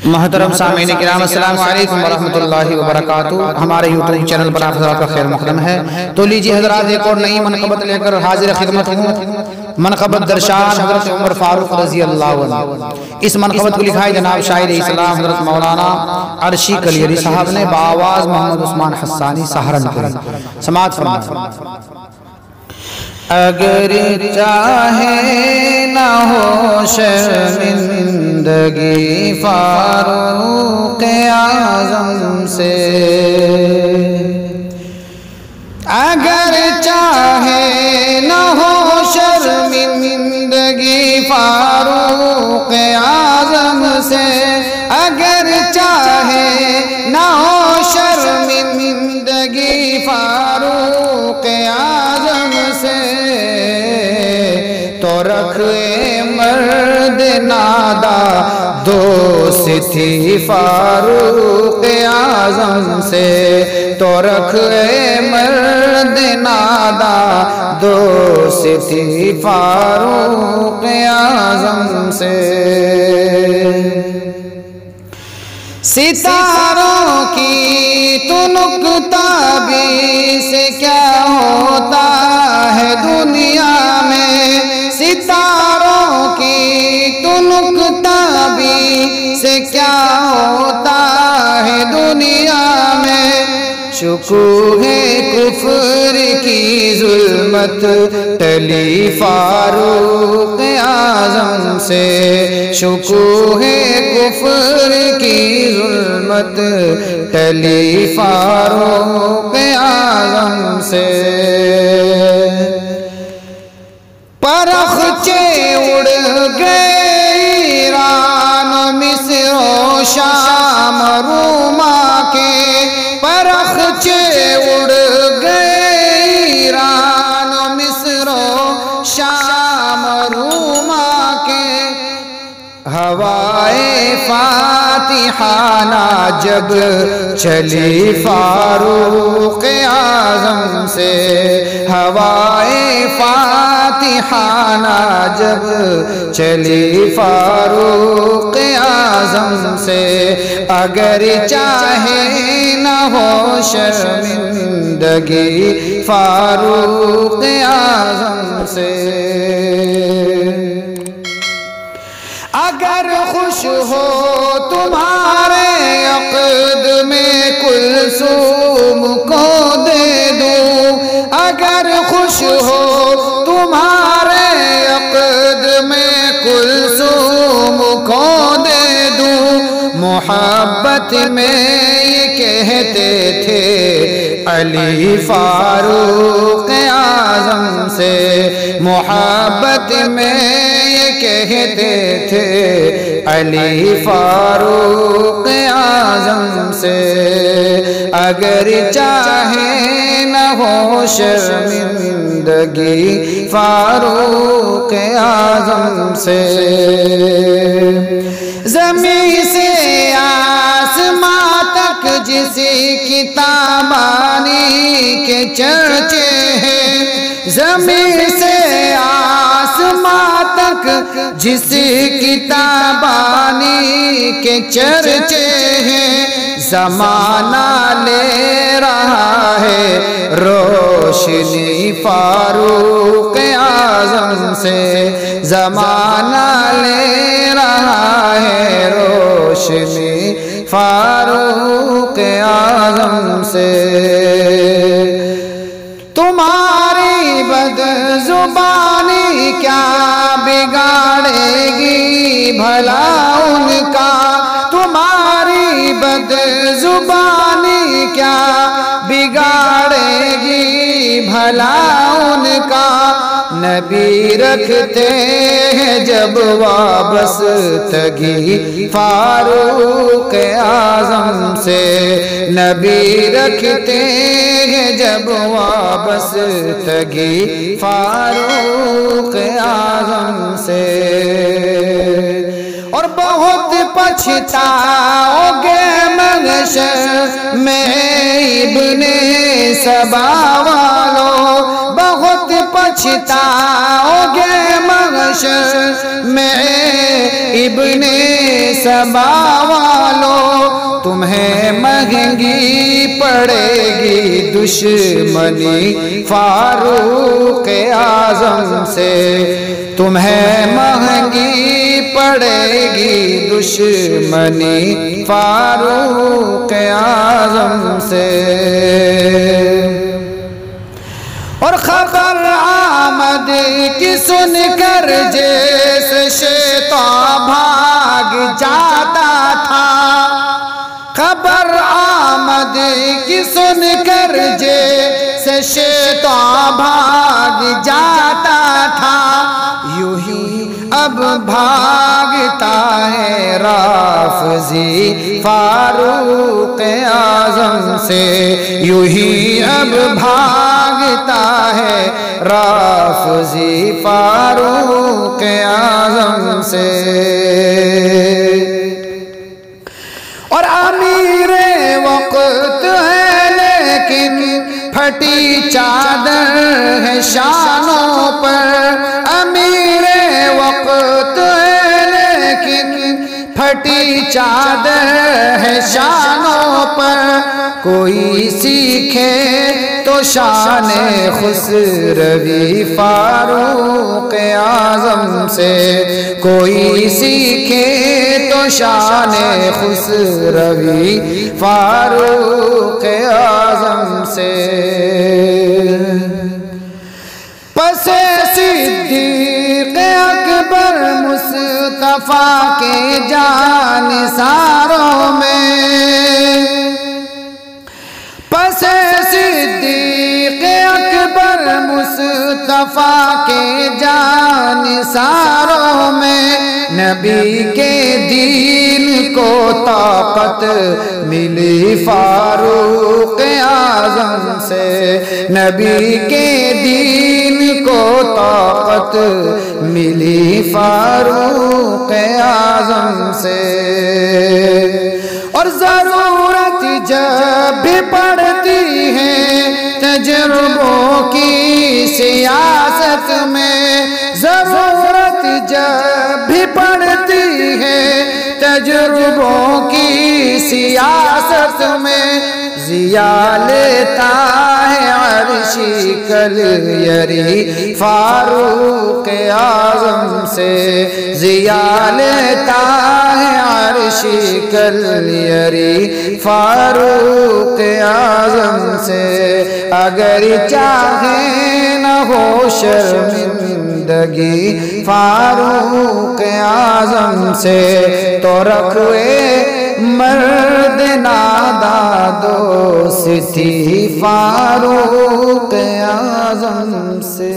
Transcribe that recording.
محترم سامعین کرام السلام علیکم ورحمۃ اللہ وبرکاتہ۔ ہمارے یوٹیوب چینل پر آپ حضرات کا خیر مقدم ہے۔ تو لیجیے حضرات ایک اور نئی منقبت لے کر حاضر خدمت ہوں۔ منقبت درشان حضرت عمر فاروق رضی اللہ عنہ۔ اس منقبت کو لکھا ہے جناب شاعر اسلام حضرت مولانا عرشی کلیری صاحب نے بآواز محمد عثمان حسانی سہارنپوری۔ سماعت فرمائیں۔ اگر چاہے نہ ہو شرمندگی فاروق اعظم سے، اگر چاہے نہ ہو شرمندگی فاروق اعظم سے، اگر چاہے نہ ہو شرمندگی فاروق اعظم سے، تو رکھ مرد نادا دوست تھی فاروق اعظم سے، تو رکھ مرد نادا دوست تھی فاروق اعظم سے۔ ستاروں کی تو نکتابی سے کیا ہوتا ہے دنیا میں، ستاروں کی تو نکتابی سے کیا ہوتا ہے دنیا میں، شکوہ کفر کی ظلمت ٹلی فاروق اعظم سے، شکوہ کفر کی ظلمت ٹلی فاروق اعظم سے۔ پرخچے اڑ گئے ایران مصر و شام روما کے، پرخچے اڑ گئے ایران مصر و شام روما کے، ہوائے فاتحانہ جب چلی فاروق اعظم سے، ہوائے فاتحانہ جب چلی فاروق اعظم سے، اگر چاہے نہ ہو شرمندگی فاروق اعظم سے، اگر خوش ہو تمہارے عقد میں کلثوم کو دے دوں، اگر خوش ہو تمہارے عقد میں کلثوم کو دے دوں، محبت میں یہ کہتے تھے علی فاروق اعظم سے، محبت میں یہ کہتے تھے علی فاروق اعظم سے، اگر چاہے نہ ہو شرمندگی فاروق اعظم سے۔ زمین سے آسماں تک جس کتابانی کے چرچے ہیں، زمین سے آسماں تک جس کتابانی کے چرچے ہیں، زمانہ لے رہا ہے روشنی فاروق اعظم سے، زمانہ لے رہا ہے روشنی فاروق اعظم سے۔ تمہاری بد زبانی کیا بگاڑے گی بھلا ان کا، تمہاری بد زبانی کیا بگاڑے گی بھلا ان کا، نبی رکھتے ہیں جب وابستگی فاروق اعظم سے، نبی رکھتے ہیں جب وابستگی فاروق اعظم سے، اور بہت پچھتاؤ گے محشر میں ابن سبا والو، بہت پچھتاؤ گے محشر میں ابن سبا والو، تمہیں مہنگی پڑے گی دشمنی فاروق اعظم سے، تمہیں مہنگی پڑے گی دشمنی فاروق اعظم سے۔ اور خبر آمد کی سن کر جیسے شیطان بھاگ جاتا تھا، خبر آمد کی سن کر جیسے شیطان بھاگ جاتا تھا، یوں ہی اب بھاگتا ہے رافضی فاروق اعظم سے، یوں ہی اب بھاگتا ہے رافضی فاروق اعظم سے۔ اور امیر وقت ہے لیکن پھٹی چادر ہے شانوں پر، امیر وقت ہے لیکن پھٹی چادر ہے شانوں پر، کوئی سیکھے تو شان خسروی فاروق اعظم سے، کوئی سیکھے تو شان خسروی فاروق اعظم سے۔ پس صدیق اکبر مصطفیٰ کے جانثاروں میں، پس صدیق اکبر مصطفیٰ کے جانثاروں میں، نبی کے دین کو طاقت ملی فاروق اعظم سے، نبی کے دین کو طاقت ملی فاروق اعظم سے۔ اور ضرورت جب بھی پڑتی ہے تجربوں کی سیاست میں، ضرورت جب بھی پڑتی ہے تجربوں کی سیاست میں، ضیا لیتا ہے عرشی کلیری فاروق اعظم سے، ضیا لیتا ہے عرشی کلیری فاروق اعظم سے۔ اگر چاہے نہ ہو شرمندگی فاروق اعظم سے، تو رکھوے مرد نادا دوستی فاروق اعظم سے۔